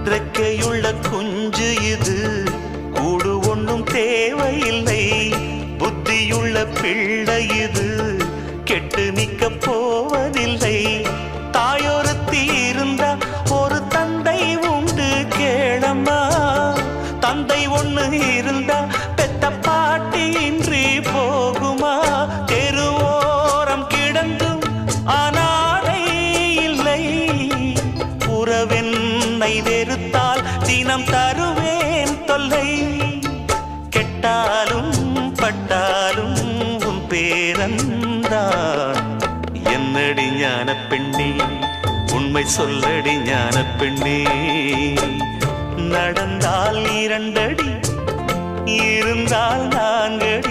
இறக்கையுள்ள குஞ்சு இது, கூடு ஒன்றும் தேவையில்லை. புத்தியுள்ள பிள்ளை இது, கெட்டு நிக்க போவதில்லை. தாயொருத்தி இருந்தா ஒரு தந்தை உண்டு கேளம்மா. தந்தை ஒண்ணு இருந்தா பெத்த பாட்டி இன்றி போகுமா? தெருவோரம் கிடந்தும் அனாதை இல்லை. உறவென்னை வெறுத்தால் தினம் தருவேன் தொல்லை. கெட்டாலும் பட்டாலும் உன் பேரன்தான். என்னடி ஞான பெண்ணே, உண்மை சொல்லடி ஞான பெண்ணே. நடந்தால் 2 அடி, இருந்தால் 4 அடி.